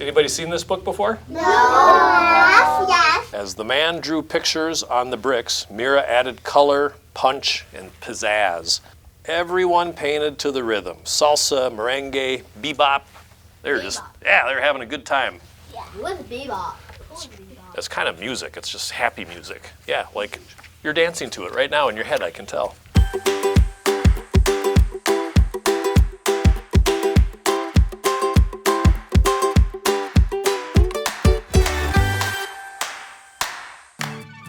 Anybody seen this book before? No. Yes. As the man drew pictures on the bricks, Mira added color, punch, and pizzazz. Everyone painted to the rhythm. Salsa, merengue, bebop. They're having a good time. Yeah. What's bebop? That's kind of music. It's just happy music. Yeah, like you're dancing to it right now in your head, I can tell.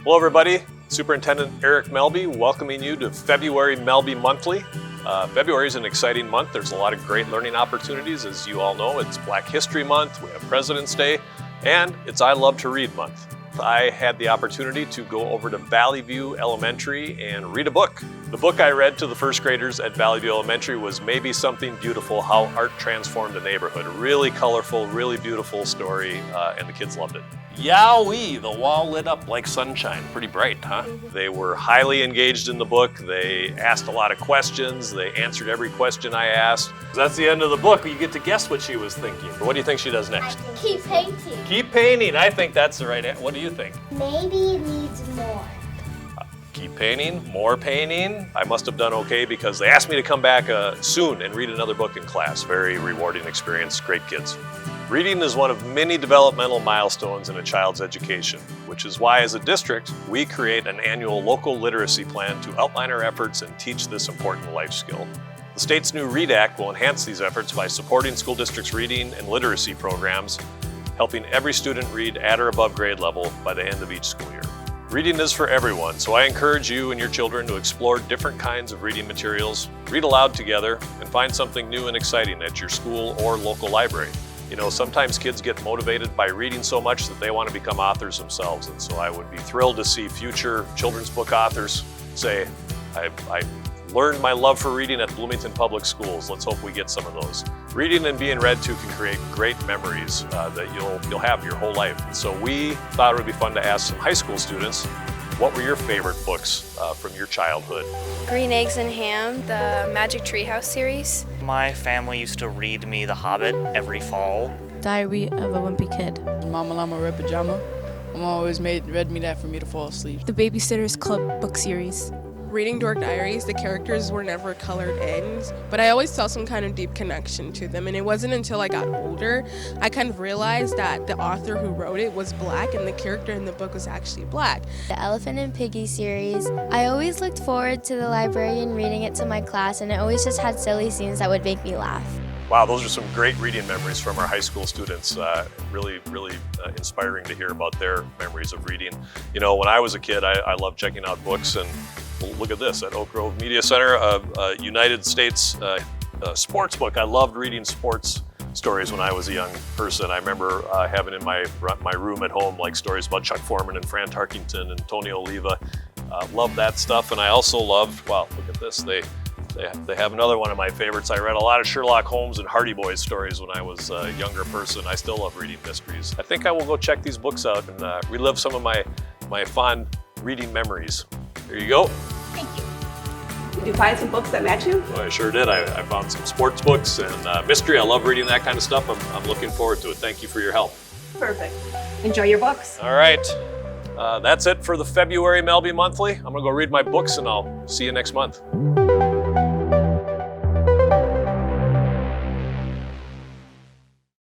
Hello everybody, Superintendent Eric Melbye welcoming you to February Melbye Monthly. February is an exciting month. There's a lot of great learning opportunities. As you all know, it's Black History Month, we have President's Day, and it's I Love to Read Month. I had the opportunity to go over to Valley View Elementary and read a book. The book I read to the first graders at Valley View Elementary was Maybe Something Beautiful, How Art Transformed a Neighborhood. A really colorful, really beautiful story, and the kids loved it. Yowee, the wall lit up like sunshine. Pretty bright, huh? They were highly engaged in the book. They asked a lot of questions. They answered every question I asked. That's the end of the book. You get to guess what she was thinking. What do you think she does next? Keep painting. Keep painting. I think that's the right answer. What do you think? Maybe it needs more. Keep painting, more painting. I must have done okay because they asked me to come back soon and read another book in class. Very rewarding experience, great kids. Reading is one of many developmental milestones in a child's education, which is why as a district, we create an annual local literacy plan to outline our efforts and teach this important life skill. The state's new READ Act will enhance these efforts by supporting school districts' reading and literacy programs, helping every student read at or above grade level by the end of each school year. Reading is for everyone, so I encourage you and your children to explore different kinds of reading materials, read aloud together, and find something new and exciting at your school or local library. You know, sometimes kids get motivated by reading so much that they want to become authors themselves, and so I would be thrilled to see future children's book authors say, I learned my love for reading at Bloomington Public Schools. Let's hope we get some of those. Reading and being read to can create great memories that you'll have your whole life. And so we thought it would be fun to ask some high school students, what were your favorite books from your childhood? Green Eggs and Ham, the Magic Treehouse series. My family used to read me The Hobbit every fall. Diary of a Wimpy Kid. Mama Llama Red Pajama. My mom always read me that for me to fall asleep. The Babysitter's Club book series. Reading Dork Diaries, the characters were never colored in, but I always felt some kind of deep connection to them, and it wasn't until I got older I kind of realized that the author who wrote it was black and the character in the book was actually black. The Elephant and Piggy series. I always looked forward to the library and reading it to my class, and it always just had silly scenes that would make me laugh. Wow, those are some great reading memories from our high school students. Really inspiring to hear about their memories of reading. You know, when I was a kid, I loved checking out books, and look at this, at Oak Grove Media Center, United States sports book. I loved reading sports stories when I was a young person. I remember having in my room at home like stories about Chuck Foreman and Fran Tarkington and Tony Oliva. Loved that stuff, and I also loved, wow, look at this, they have another one of my favorites. I read a lot of Sherlock Holmes and Hardy Boys stories when I was a younger person. I still love reading mysteries. I think I will go check these books out and relive some of my fond reading memories. There you go. Thank you. Did you find some books that match you? Well, I sure did. I found some sports books and mystery. I love reading that kind of stuff. I'm looking forward to it. Thank you for your help. Perfect. Enjoy your books. All right. That's it for the February Melbye Monthly. I'm going to go read my books and I'll see you next month.